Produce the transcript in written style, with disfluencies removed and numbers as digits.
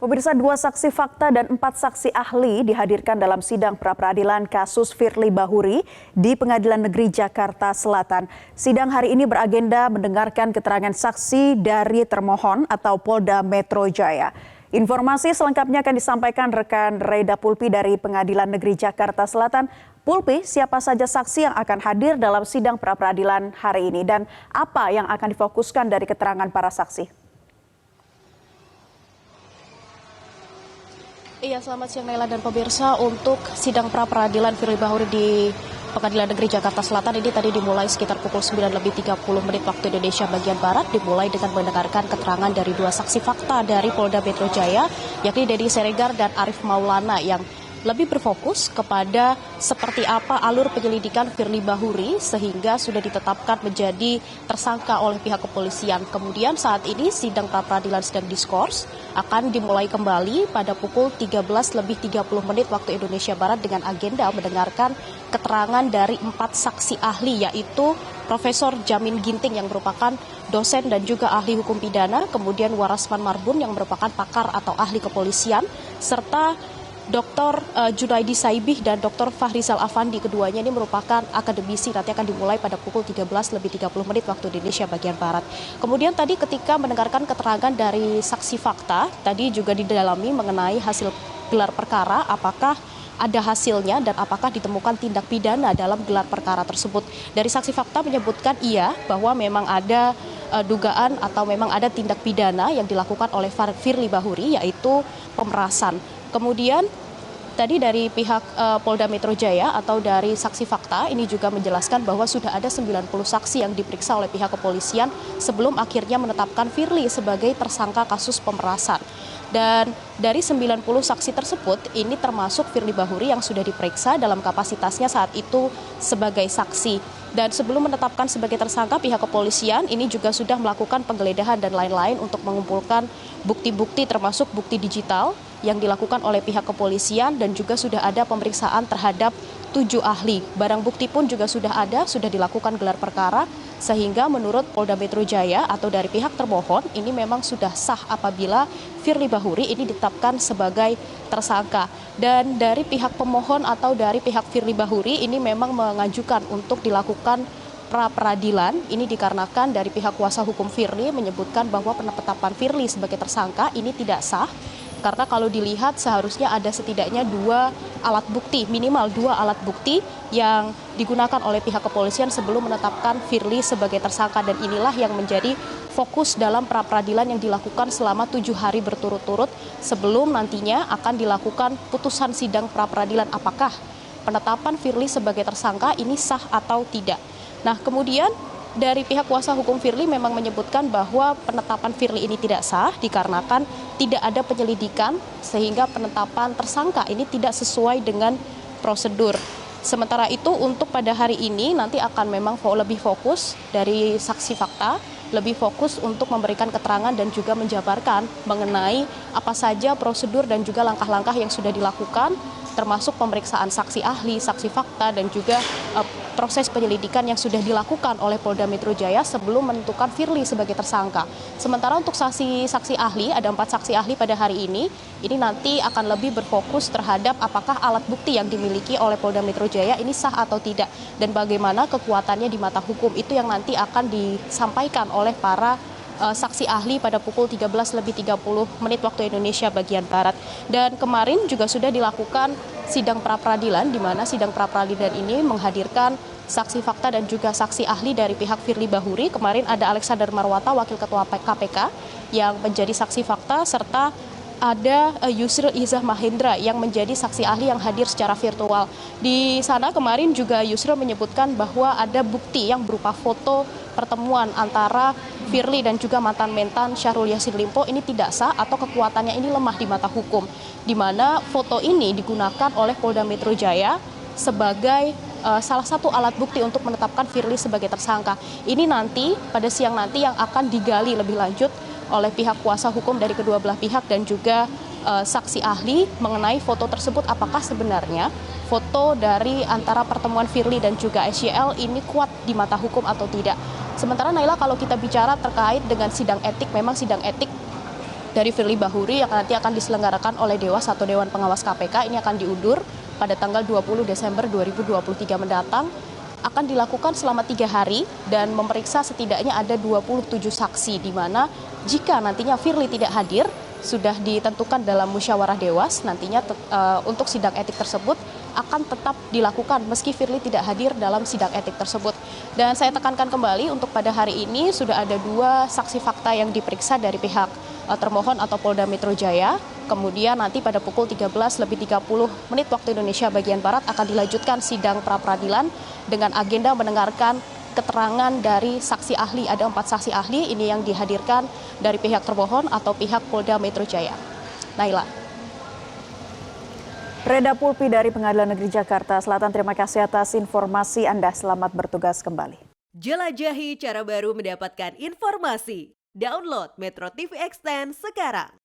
Pemirsa, 2 saksi fakta dan 4 saksi ahli dihadirkan dalam sidang pra-peradilan kasus Firly Bahuri di Pengadilan Negeri Jakarta Selatan. Sidang hari ini beragenda mendengarkan keterangan saksi dari termohon atau Polda Metro Jaya. Informasi selengkapnya akan disampaikan rekan Reda Pulpi dari Pengadilan Negeri Jakarta Selatan. Pulpi, siapa saja saksi yang akan hadir dalam sidang pra-peradilan hari ini dan apa yang akan difokuskan dari keterangan para saksi? Iya, selamat siang Naila dan pemirsa. Untuk sidang pra-peradilan Firly Bahuri di Pengadilan Negeri Jakarta Selatan ini tadi dimulai sekitar pukul 9:30 waktu Indonesia bagian Barat, dimulai dengan mendengarkan keterangan dari 2 saksi fakta dari Polda Metro Jaya, yakni Dedi Siregar dan Arif Maulana, yang lebih berfokus kepada seperti apa alur penyelidikan Firly Bahuri sehingga sudah ditetapkan menjadi tersangka oleh pihak kepolisian. Kemudian saat ini sidang pra-peradilan sedang diskors, akan dimulai kembali pada pukul 13:30 waktu Indonesia Barat dengan agenda mendengarkan keterangan dari 4 saksi ahli, yaitu Profesor Jamin Ginting yang merupakan dosen dan juga ahli hukum pidana, kemudian Warasman Marbun yang merupakan pakar atau ahli kepolisian, serta Dr. Junaidi Saibih dan Dr. Fahrizal Afandi. Keduanya ini merupakan akademisi. Nanti akan dimulai pada pukul 13:30 waktu Indonesia bagian Barat. Kemudian tadi ketika mendengarkan keterangan dari saksi fakta, tadi juga didalami mengenai hasil gelar perkara, apakah ada hasilnya dan apakah ditemukan tindak pidana dalam gelar perkara tersebut. Dari saksi fakta menyebutkan iya bahwa memang ada dugaan atau memang ada tindak pidana yang dilakukan oleh Firly Bahuri, yaitu pemerasan. Kemudian tadi dari pihak Polda Metro Jaya atau dari saksi fakta ini juga menjelaskan bahwa sudah ada 90 saksi yang diperiksa oleh pihak kepolisian sebelum akhirnya menetapkan Firly sebagai tersangka kasus pemerasan. Dan dari 90 saksi tersebut ini termasuk Firly Bahuri yang sudah diperiksa dalam kapasitasnya saat itu sebagai saksi. Dan sebelum menetapkan sebagai tersangka, pihak kepolisian ini juga sudah melakukan penggeledahan dan lain-lain untuk mengumpulkan bukti-bukti termasuk bukti digital yang dilakukan oleh pihak kepolisian, dan juga sudah ada pemeriksaan terhadap 7 ahli. Barang bukti pun juga sudah ada, sudah dilakukan gelar perkara, sehingga menurut Polda Metro Jaya atau dari pihak termohon ini memang sudah sah apabila Firly Bahuri ini ditetapkan sebagai tersangka. Dan dari pihak pemohon atau dari pihak Firly Bahuri ini memang mengajukan untuk dilakukan pra-peradilan. Ini dikarenakan dari pihak kuasa hukum Firly menyebutkan bahwa penetapan Firly sebagai tersangka ini tidak sah. Karena kalau dilihat seharusnya ada setidaknya 2 alat bukti, minimal 2 alat bukti yang digunakan oleh pihak kepolisian sebelum menetapkan Firly sebagai tersangka. Dan inilah yang menjadi fokus dalam pra-peradilan yang dilakukan selama 7 hari berturut-turut sebelum nantinya akan dilakukan putusan sidang pra-peradilan apakah penetapan Firly sebagai tersangka ini sah atau tidak. Nah, kemudian dari pihak kuasa hukum Firly memang menyebutkan bahwa penetapan Firly ini tidak sah dikarenakan tidak ada penyelidikan sehingga penetapan tersangka ini tidak sesuai dengan prosedur. Sementara itu untuk pada hari ini nanti akan memang lebih fokus dari saksi fakta, lebih fokus untuk memberikan keterangan dan juga menjabarkan mengenai apa saja prosedur dan juga langkah-langkah yang sudah dilakukan, termasuk pemeriksaan saksi ahli, saksi fakta, dan juga proses penyelidikan yang sudah dilakukan oleh Polda Metro Jaya sebelum menentukan Firly sebagai tersangka. Sementara untuk saksi ahli, ada 4 saksi ahli pada hari ini nanti akan lebih berfokus terhadap apakah alat bukti yang dimiliki oleh Polda Metro Jaya ini sah atau tidak, dan bagaimana kekuatannya di mata hukum. Itu yang nanti akan disampaikan oleh para saksi ahli pada pukul 13:30 waktu Indonesia bagian Barat. Dan kemarin juga sudah dilakukan sidang pra-peradilan, di mana sidang pra-peradilan ini menghadirkan saksi fakta dan juga saksi ahli dari pihak Firly Bahuri. Kemarin ada Alexander Marwata, Wakil Ketua KPK, yang menjadi saksi fakta, serta ada Yusril Izzah Mahendra yang menjadi saksi ahli yang hadir secara virtual. Di sana kemarin juga Yusril menyebutkan bahwa ada bukti yang berupa foto pertemuan antara Firly dan juga mantan-mentan Syahrul Yassin Limpo ini tidak sah atau kekuatannya ini lemah di mata hukum, di mana foto ini digunakan oleh Polda Metro Jaya sebagai salah satu alat bukti untuk menetapkan Firly sebagai tersangka. Ini nanti pada siang nanti yang akan digali lebih lanjut oleh pihak kuasa hukum dari kedua belah pihak dan juga saksi ahli mengenai foto tersebut, apakah sebenarnya foto dari antara pertemuan Firly dan juga SYL ini kuat di mata hukum atau tidak. Sementara Naila, kalau kita bicara terkait dengan sidang etik, memang sidang etik dari Firly Bahuri yang nanti akan diselenggarakan oleh Dewas atau Dewan Pengawas KPK ini akan diundur pada tanggal 20 Desember 2023 mendatang. Akan dilakukan selama 3 hari dan memeriksa setidaknya ada 27 saksi, di mana jika nantinya Firly tidak hadir, sudah ditentukan dalam musyawarah Dewas nantinya untuk sidang etik tersebut akan tetap dilakukan meski Firly tidak hadir dalam sidang etik tersebut. Dan saya tekankan kembali untuk pada hari ini sudah ada 2 saksi fakta yang diperiksa dari pihak termohon atau Polda Metro Jaya. Kemudian nanti pada pukul 13.30 waktu Indonesia bagian Barat akan dilanjutkan sidang pra-peradilan dengan agenda mendengarkan keterangan dari saksi ahli. Ada 4 saksi ahli ini yang dihadirkan dari pihak termohon atau pihak Polda Metro Jaya. Naila. Reda Pulpi dari Pengadilan Negeri Jakarta Selatan, terima kasih atas informasi Anda. Selamat bertugas kembali. Jelajahi cara baru mendapatkan informasi. Download Metro TV Extend sekarang.